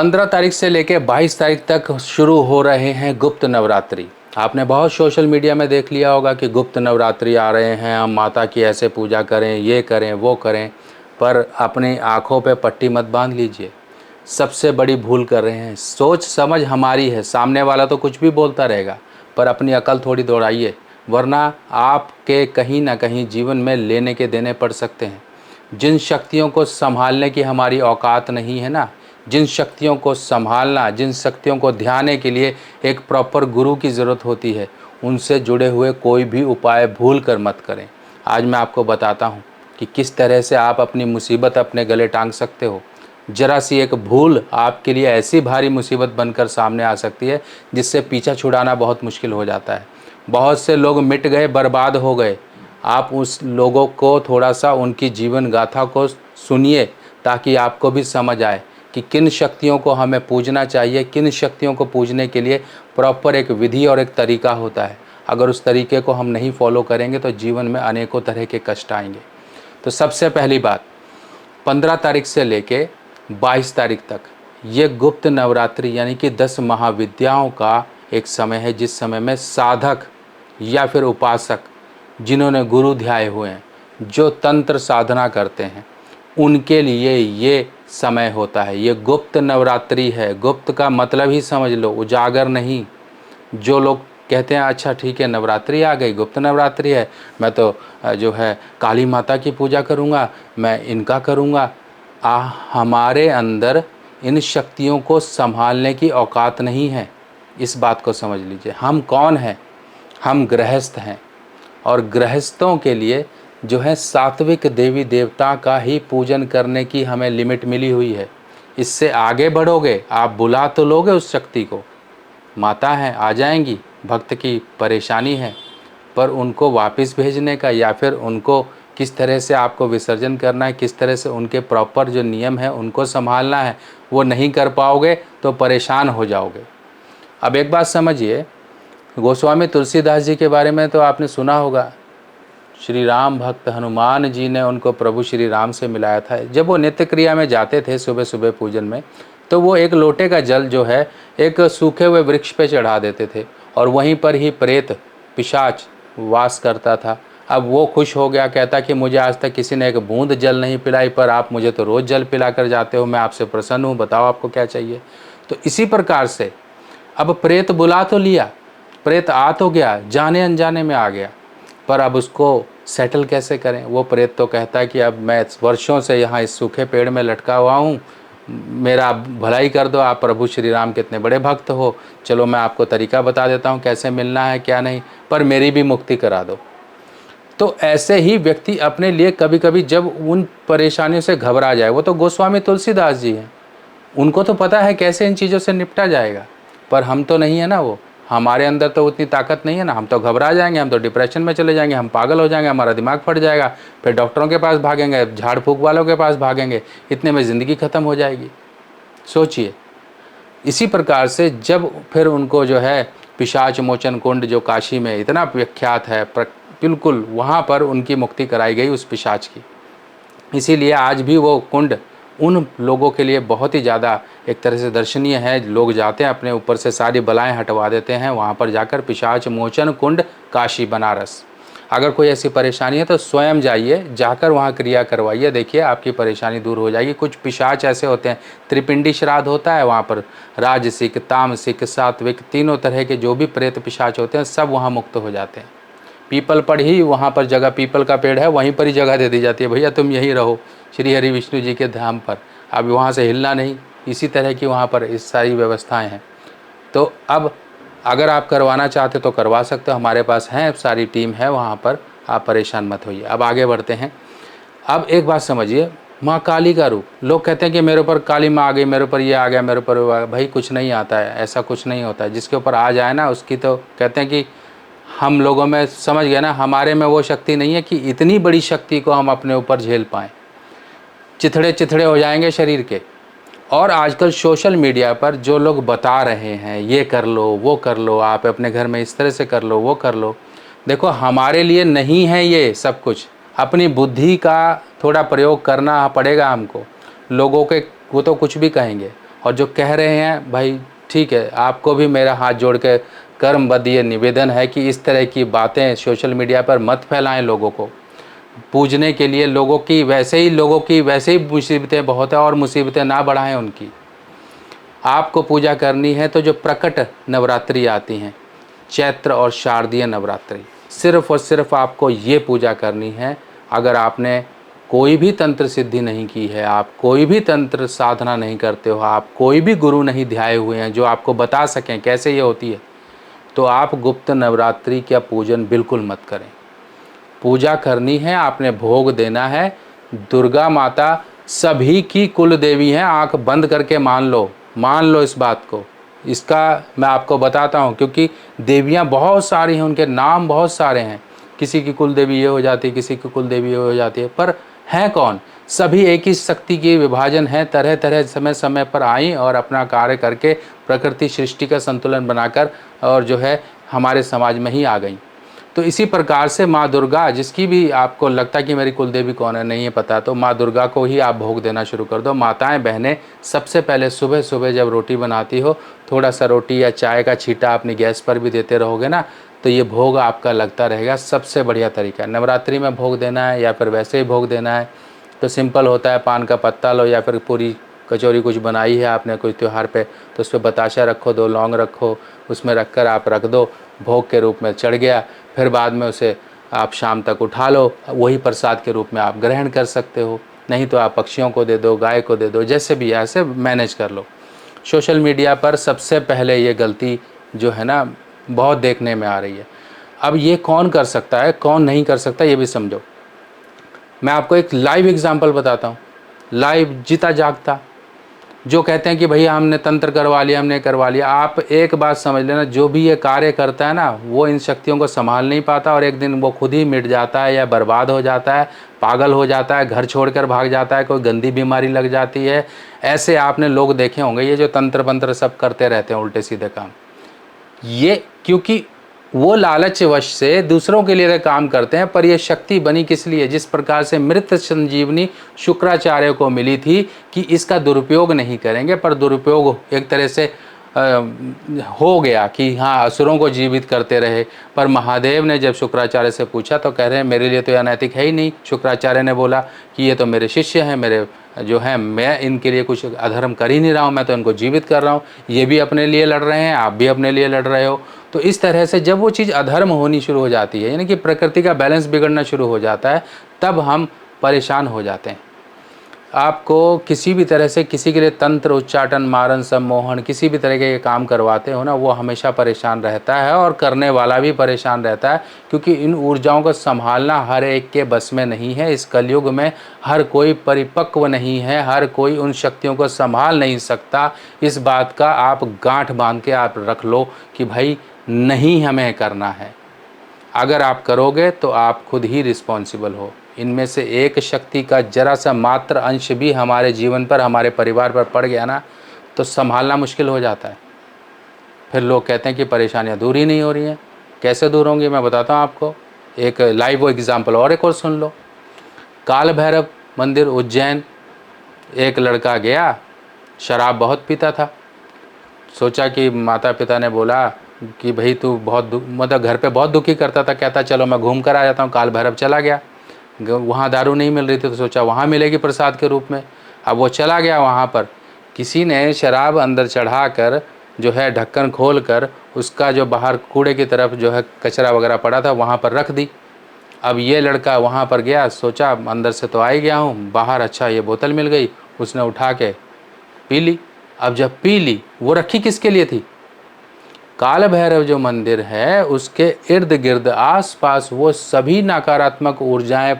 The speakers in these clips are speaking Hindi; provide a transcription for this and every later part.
15 तारीख से लेकर 22 तारीख तक शुरू हो रहे हैं गुप्त नवरात्रि। आपने बहुत सोशल मीडिया में देख लिया होगा कि गुप्त नवरात्रि आ रहे हैं, हम माता की ऐसे पूजा करें, ये करें, वो करें। पर अपनी आँखों पे पट्टी मत बांध लीजिए। सबसे बड़ी भूल कर रहे हैं। सोच समझ हमारी है, सामने वाला तो कुछ भी बोलता रहेगा, पर अपनी अकल थोड़ी दौड़ाइए, वरना आपके कहीं ना कहीं जीवन में लेने के देने पड़ सकते हैं। जिन शक्तियों को संभालने की हमारी औकात नहीं है ना, जिन शक्तियों को संभालना, जिन शक्तियों को ध्याने के लिए एक प्रॉपर गुरु की ज़रूरत होती है, उनसे जुड़े हुए कोई भी उपाय भूल कर मत करें। आज मैं आपको बताता हूँ कि किस तरह से आप अपनी मुसीबत अपने गले टांग सकते हो। ज़रा सी एक भूल आपके लिए ऐसी भारी मुसीबत बनकर सामने आ सकती है जिससे पीछा छुड़ाना बहुत मुश्किल हो जाता है। बहुत से लोग मिट गए, बर्बाद हो गए। आप उस लोगों को थोड़ा सा उनकी जीवन गाथा को सुनिए, ताकि आपको भी समझ आए कि किन शक्तियों को हमें पूजना चाहिए, किन शक्तियों को पूजने के लिए प्रॉपर एक विधि और एक तरीका होता है। अगर उस तरीके को हम नहीं फॉलो करेंगे तो जीवन में अनेकों तरह के कष्ट आएंगे। तो सबसे पहली बात, 15 तारीख से लेके 22 तारीख तक ये गुप्त नवरात्रि यानी कि 10 महाविद्याओं का एक समय है, जिस समय में साधक या फिर उपासक जिन्होंने गुरु ध्याए हुए हैं, जो तंत्र साधना करते हैं, उनके लिए ये समय होता है। ये गुप्त नवरात्रि है। गुप्त का मतलब ही समझ लो, उजागर नहीं। जो लोग कहते हैं अच्छा ठीक है नवरात्रि आ गई, गुप्त नवरात्रि है, मैं तो जो है काली माता की पूजा करूँगा, मैं इनका करूँगा। हमारे अंदर इन शक्तियों को संभालने की औकात नहीं है। इस बात को समझ लीजिए। हम कौन हैं? हम गृहस्थ हैं, और गृहस्थों के लिए जो है सात्विक देवी देवता का ही पूजन करने की हमें लिमिट मिली हुई है। इससे आगे बढ़ोगे, आप बुला तो लोगे उस शक्ति को, माता हैं आ जाएंगी, भक्त की परेशानी है, पर उनको वापस भेजने का या फिर उनको किस तरह से आपको विसर्जन करना है, किस तरह से उनके प्रॉपर जो नियम है उनको संभालना है, वो नहीं कर पाओगे तो परेशान हो जाओगे। अब एक बात समझिए, गोस्वामी तुलसीदास जी के बारे में तो आपने सुना होगा। श्री राम भक्त हनुमान जी ने उनको प्रभु श्री राम से मिलाया था। जब वो नित्य क्रिया में जाते थे सुबह सुबह पूजन में, तो वो एक लोटे का जल जो है एक सूखे हुए वृक्ष पे चढ़ा देते थे, और वहीं पर ही प्रेत पिशाच वास करता था। अब वो खुश हो गया, कहता कि मुझे आज तक किसी ने एक बूंद जल नहीं पिलाई, पर आप मुझे तो रोज़ जल पिला कर जाते हो, मैं आपसे प्रसन्न हूँ, बताओ आपको क्या चाहिए। तो इसी प्रकार से अब प्रेत बुला तो लिया, प्रेत आ तो गया, जाने अनजाने में आ गया, पर अब उसको सेटल कैसे करें। वो प्रेत तो कहता है कि अब मैं वर्षों से यहाँ इस सूखे पेड़ में लटका हुआ हूँ, मेरा भलाई कर दो, आप प्रभु श्री राम के इतने बड़े भक्त हो, चलो मैं आपको तरीका बता देता हूँ कैसे मिलना है क्या नहीं, पर मेरी भी मुक्ति करा दो। तो ऐसे ही व्यक्ति अपने लिए कभी कभी जब उन परेशानियों से घबरा जाए, वो तो गोस्वामी तुलसीदास जी हैं, उनको तो पता है कैसे इन चीज़ों से निपटा जाएगा, पर हम तो नहीं है ना, वो हमारे अंदर तो उतनी ताकत नहीं है ना। हम तो घबरा जाएंगे, हम तो डिप्रेशन में चले जाएंगे, हम पागल हो जाएंगे, हमारा दिमाग फट जाएगा, फिर डॉक्टरों के पास भागेंगे, झाड़ फूक वालों के पास भागेंगे, इतने में ज़िंदगी ख़त्म हो जाएगी। सोचिए। इसी प्रकार से जब फिर उनको जो है पिशाच मोचन कुंड जो काशी में इतना विख्यात है, बिल्कुल वहाँ पर उनकी मुक्ति कराई गई उस पिशाच की। इसीलिए आज भी वो कुंड उन लोगों के लिए बहुत ही ज़्यादा एक तरह से दर्शनीय है। लोग जाते हैं, अपने ऊपर से सारी बलाएं हटवा देते हैं वहाँ पर जाकर। पिशाच मोचन कुंड काशी बनारस। अगर कोई ऐसी परेशानी है तो स्वयं जाइए, जाकर वहाँ क्रिया करवाइए, देखिए आपकी परेशानी दूर हो जाएगी। कुछ पिशाच ऐसे होते हैं, त्रिपिंडी श्राद्ध होता है वहाँ पर, राजसिक, तामसिक, सात्विक, तीनों तरह के जो भी प्रेत पिशाच होते हैं सब वहाँ मुक्त हो जाते हैं। पीपल पर ही वहाँ पर जगह, पीपल का पेड़ है वहीं पर ही जगह दे दी जाती है, भैया तुम यहीं रहो श्री हरि विष्णु जी के धाम पर, अब वहाँ से हिलना नहीं। इसी तरह की वहाँ पर इस सारी व्यवस्थाएं हैं। तो अब अगर आप करवाना चाहते तो करवा सकते हो, हमारे पास हैं, सारी टीम है वहाँ पर, आप परेशान मत होइए। अब आगे बढ़ते हैं। अब एक बात समझिए, माँ काली का रूप, लोग कहते हैं कि मेरे ऊपर काली माँ आ गई, मेरे ऊपर ये आ गया, मेरे ऊपर वो आ गया। भाई कुछ नहीं आता है, ऐसा कुछ नहीं होता है। जिसके ऊपर आ जाए ना उसकी तो कहते हैं कि हम लोगों में, समझ गए ना, हमारे में वो शक्ति नहीं है कि इतनी बड़ी शक्ति को हम अपने ऊपर झेल पाएँ। चिथड़े चिथड़े हो जाएंगे शरीर के। और आजकल सोशल मीडिया पर जो लोग बता रहे हैं ये कर लो, वो कर लो, आप अपने घर में इस तरह से कर लो, वो कर लो, देखो हमारे लिए नहीं है ये सब कुछ। अपनी बुद्धि का थोड़ा प्रयोग करना पड़ेगा हमको। लोगों के वो तो कुछ भी कहेंगे, और जो कह रहे हैं भाई ठीक है, आपको भी मेरा हाथ जोड़ के कर्मबद्ध ये निवेदन है कि इस तरह की बातें सोशल मीडिया पर मत फैलाएं। लोगों को पूजने के लिए लोगों की वैसे ही मुसीबतें बहुत है, और मुसीबतें ना बढ़ाएं उनकी। आपको पूजा करनी है तो जो प्रकट नवरात्रि आती हैं, चैत्र और शारदीय नवरात्रि, सिर्फ़ और सिर्फ आपको ये पूजा करनी है। अगर आपने कोई भी तंत्र सिद्धि नहीं की है, आप कोई भी तंत्र साधना नहीं करते हो, आप कोई भी गुरु नहीं ध्याए हुए हैं जो आपको बता सकें कैसे ये होती है, तो आप गुप्त नवरात्रि का पूजन बिल्कुल मत करें। पूजा करनी है, आपने भोग देना है। दुर्गा माता सभी की कुल देवी हैं, आंख बंद करके मान लो इस बात को। इसका मैं आपको बताता हूँ, क्योंकि देवियाँ बहुत सारी हैं, उनके नाम बहुत सारे हैं। किसी की कुल देवी ये हो जाती है, किसी की कुल देवी ये हो जाती है, पर हैं कौन? सभी एक ही शक्ति की विभाजन है। तरह तरह समय समय पर आई और अपना कार्य करके प्रकृति सृष्टि का संतुलन बनाकर और जो है हमारे समाज में ही आ गई। तो इसी प्रकार से माँ दुर्गा, जिसकी भी आपको लगता है कि मेरी कुल देवी कौन है, नहीं है पता, तो माँ दुर्गा को ही आप भोग देना शुरू कर दो। माताएं बहनें सबसे पहले सुबह सुबह जब रोटी बनाती हो, थोड़ा सा रोटी या चाय का छींटा अपनी गैस पर भी देते रहोगे ना, तो ये भोग आपका लगता रहेगा। सबसे बढ़िया तरीका है। नवरात्रि में भोग देना है या फिर वैसे ही भोग देना है तो सिंपल होता है, पान का पत्ता लो या फिर पूरी कचौरी कुछ बनाई है आपने कोई त्यौहार पे, तो उस पर बताशा रखो, 2 लौंग रखो, उसमें रखकर आप रख दो, भोग के रूप में चढ़ गया। फिर बाद में उसे आप शाम तक उठा लो, वही प्रसाद के रूप में आप ग्रहण कर सकते हो। नहीं तो आप पक्षियों को दे दो, गाय को दे दो, जैसे भी ऐसे मैनेज कर लो। सोशल मीडिया पर सबसे पहले ये गलती जो है ना बहुत देखने में आ रही है। अब ये कौन कर सकता है, कौन नहीं कर सकता, ये भी समझो। मैं आपको एक लाइव एग्जांपल बताता हूँ, लाइव जीता जागता, जो कहते हैं कि भैया हमने तंत्र करवा लिया, हमने करवा लिया। आप एक बात समझ लेना, जो भी ये कार्य करता है ना, वो इन शक्तियों को संभाल नहीं पाता और एक दिन वो खुद ही मिट जाता है या बर्बाद हो जाता है, पागल हो जाता है, घर छोड़कर भाग जाता है, कोई गंदी बीमारी लग जाती है। ऐसे आपने लोग देखे होंगे, ये जो तंत्र मंत्र सब करते रहते हैं उल्टे सीधे काम, ये क्योंकि वो लालच वश से दूसरों के लिए तो काम करते हैं, पर यह शक्ति बनी किस लिए? जिस प्रकार से मृत संजीवनी शुक्राचार्य को मिली थी कि इसका दुरुपयोग नहीं करेंगे, पर दुरुपयोग एक तरह से हो गया कि हाँ असुरों को जीवित करते रहे। पर महादेव ने जब शुक्राचार्य से पूछा तो कह रहे हैं मेरे लिए तो यह अनैतिक है ही नहीं। शुक्राचार्य ने बोला कि ये तो मेरे शिष्य हैं, मेरे जो हैं, मैं इनके लिए कुछ अधर्म कर ही नहीं रहा हूँ, मैं तो इनको जीवित कर रहा हूँ। ये भी अपने लिए लड़ रहे हैं, आप भी अपने लिए लड़ रहे हो। तो इस तरह से जब वो चीज़ अधर्म होनी शुरू हो जाती है, यानी कि प्रकृति का बैलेंस बिगड़ना शुरू हो जाता है, तब हम परेशान हो जाते हैं। आपको किसी भी तरह से किसी के लिए तंत्र, उच्चाटन, मारण, सम्मोहन, किसी भी तरह के काम करवाते हो ना, वो हमेशा परेशान रहता है और करने वाला भी परेशान रहता है, क्योंकि इन ऊर्जाओं को संभालना हर एक के बस में नहीं है। इस कलयुग में हर कोई परिपक्व नहीं है, हर कोई उन शक्तियों को संभाल नहीं सकता। इस बात का आप गांठ बांध के आप रख लो कि भाई नहीं हमें करना है। अगर आप करोगे तो आप खुद ही रिस्पॉन्सिबल हो। इनमें से एक शक्ति का जरा सा मात्र अंश भी हमारे जीवन पर, हमारे परिवार पर पड़ गया ना, तो संभालना मुश्किल हो जाता है। फिर लोग कहते हैं कि परेशानियां दूर ही नहीं हो रही हैं। कैसे दूर होंगी, मैं बताता हूँ आपको। एक लाइव एग्जाम्पल और एक और सुन लो। काल भैरव मंदिर उज्जैन, एक लड़का गया, शराब बहुत पीता था। सोचा कि माता पिता ने बोला कि भाई तू बहुत मतलब घर पे बहुत दुखी करता था, कहता चलो मैं घूम कर आ जाता हूँ। काल भैरव चला गया, वहाँ दारू नहीं मिल रही थी तो सोचा वहाँ मिलेगी प्रसाद के रूप में। अब वो चला गया वहाँ पर, किसी ने शराब अंदर चढ़ा कर जो है ढक्कन खोल कर उसका जो बाहर कूड़े की तरफ जो है कचरा वगैरह पड़ा था वहाँ पर रख दी। अब ये लड़का वहाँ पर गया, सोचा अंदर से तो आ ही गया हूँ, बाहर अच्छा ये बोतल मिल गई, उसने उठा के पी ली। अब जब पी ली, वो रखी किसके लिए थी? काल भैरव जो मंदिर है उसके इर्द गिर्द आसपास वो सभी नकारात्मक ऊर्जाएं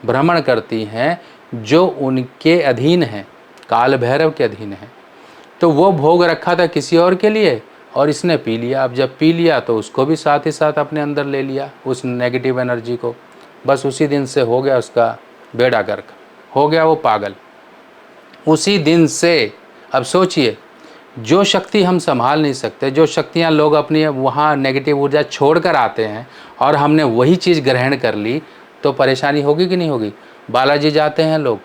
भ्रमण करती हैं जो उनके अधीन हैं, काल भैरव के अधीन हैं। तो वो भोग रखा था किसी और के लिए और इसने पी लिया। अब जब पी लिया तो उसको भी साथ ही साथ अपने अंदर ले लिया, उस नेगेटिव एनर्जी को। बस उसी दिन से हो गया उसका बेड़ा गर्क, हो गया वो पागल उसी दिन से। अब सोचिए, जो शक्ति हम संभाल नहीं सकते, जो शक्तियां लोग अपनी वहाँ नेगेटिव ऊर्जा छोड़ कर आते हैं और हमने वही चीज़ ग्रहण कर ली, तो परेशानी होगी कि नहीं होगी? बालाजी जाते हैं लोग,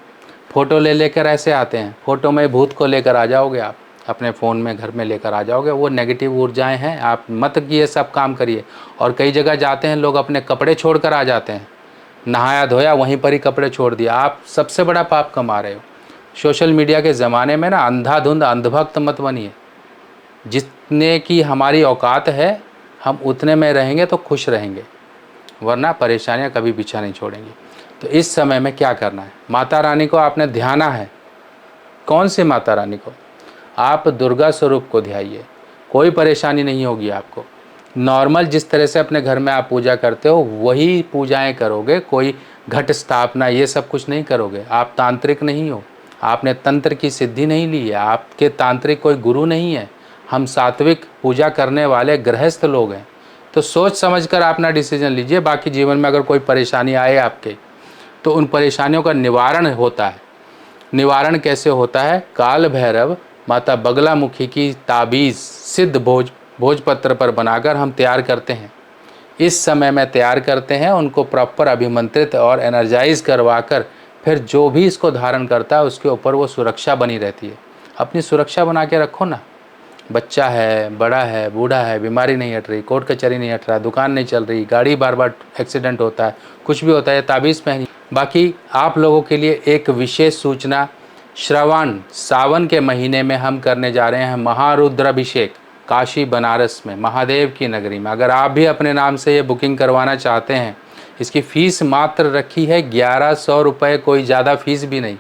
फ़ोटो ले लेकर ऐसे आते हैं, फ़ोटो में भूत को लेकर आ जाओगे आप। अपने फ़ोन में घर में लेकर आ जाओगे। वो नेगेटिव ऊर्जाएं हैं, आप मत ये सब काम करिए। और कई जगह जाते हैं लोग अपने कपड़े छोड़ कर आ जाते हैं, नहाया धोया वहीं पर ही कपड़े छोड़ दिया, आप सबसे बड़ा पाप कमा रहे हो। सोशल मीडिया के ज़माने में ना अंधाधुंध अंधभक्त मत बनिए। जितने की हमारी औकात है हम उतने में रहेंगे तो खुश रहेंगे, वरना परेशानियां कभी पीछा नहीं छोड़ेंगी। तो इस समय में क्या करना है, माता रानी को आपने ध्याना है। कौन सी माता रानी को? आप दुर्गा स्वरूप को ध्याइए, कोई परेशानी नहीं होगी आपको। नॉर्मल जिस तरह से अपने घर में आप पूजा करते हो वही पूजाएं करोगे, कोई घट स्थापना ये सब कुछ नहीं करोगे। आप तांत्रिक नहीं हो, आपने तंत्र की सिद्धि नहीं ली है, आपके तांत्रिक कोई गुरु नहीं है। हम सात्विक पूजा करने वाले गृहस्थ लोग हैं। तो सोच समझ कर अपना डिसीजन लीजिए। बाकी जीवन में अगर कोई परेशानी आए आपके, तो उन परेशानियों का निवारण होता है। निवारण कैसे होता है? काल भैरव माता बगलामुखी की ताबीज़ सिद्ध भोजपत्र पर बनाकर हम तैयार करते हैं। इस समय में तैयार करते हैं, उनको प्रॉपर अभिमंत्रित और एनर्जाइज करवाकर फिर जो भी इसको धारण करता है उसके ऊपर वो सुरक्षा बनी रहती है। अपनी सुरक्षा बना के रखो ना। बच्चा है, बड़ा है, बूढ़ा है, बीमारी नहीं हट रही, कोर्ट कचहरी नहीं हट रहा, दुकान नहीं चल रही, गाड़ी बार बार एक्सीडेंट होता है, कुछ भी होता है, ताबीज़ पहनी। बाकी आप लोगों के लिए एक विशेष सूचना, श्रावण सावन के महीने में हम करने जा रहे हैं महारुद्राभिषेक काशी बनारस में, महादेव की नगरी में। अगर आप भी अपने नाम से ये बुकिंग करवाना चाहते हैं, इसकी फ़ीस मात्र रखी है 1100 रुपये, कोई ज़्यादा फीस भी नहीं।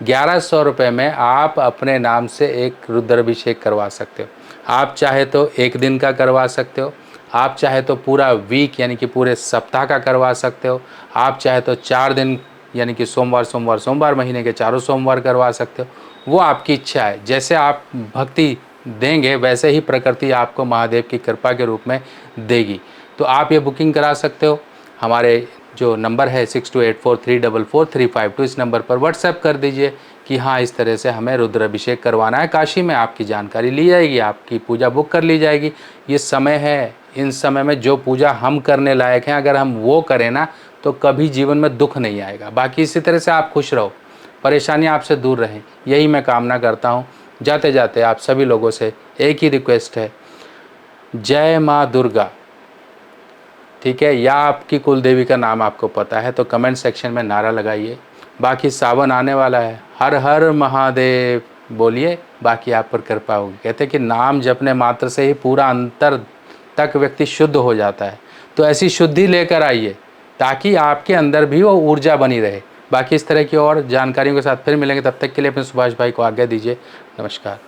1100 रुपये में आप अपने नाम से एक रुद्राभिषेक करवा सकते हो। आप चाहे तो एक दिन का करवा सकते हो, आप चाहे तो पूरा वीक यानी कि पूरे सप्ताह का करवा सकते हो, आप चाहे तो 4 दिन यानी कि सोमवार सोमवार सोमवार महीने के चारों सोमवार करवा सकते हो। वो आपकी इच्छा है। जैसे आप भक्ति देंगे वैसे ही प्रकृति आपको महादेव की कृपा के रूप में देगी। तो आप ये बुकिंग करा सकते हो। हमारे जो नंबर है 6284344352, इस नंबर पर व्हाट्सएप कर दीजिए कि हाँ इस तरह से हमें रुद्राभिषेक करवाना है काशी में। आपकी जानकारी ली जाएगी, आपकी पूजा बुक कर ली जाएगी। ये समय है, इन समय में जो पूजा हम करने लायक हैं अगर हम वो करें ना तो कभी जीवन में दुख नहीं आएगा। बाकी इसी तरह से आप खुश रहो, परेशानियाँ आपसे दूर रहें, यही मैं कामना करता हूँ। जाते जाते आप सभी लोगों से एक ही रिक्वेस्ट है, जय माँ दुर्गा। ठीक है, या आपकी कुल देवी का नाम आपको पता है तो कमेंट सेक्शन में नारा लगाइए। बाकी सावन आने वाला है, हर हर महादेव बोलिए, बाकी आप पर कृपा होगी। कहते हैं कि नाम जपने मात्र से ही पूरा अंतर तक व्यक्ति शुद्ध हो जाता है। तो ऐसी शुद्धि लेकर आइए ताकि आपके अंदर भी वो ऊर्जा बनी रहे। बाकी इस तरह की और जानकारियों के साथ फिर मिलेंगे, तब तक के लिए अपने सुभाष भाई को आज्ञा दीजिए। नमस्कार।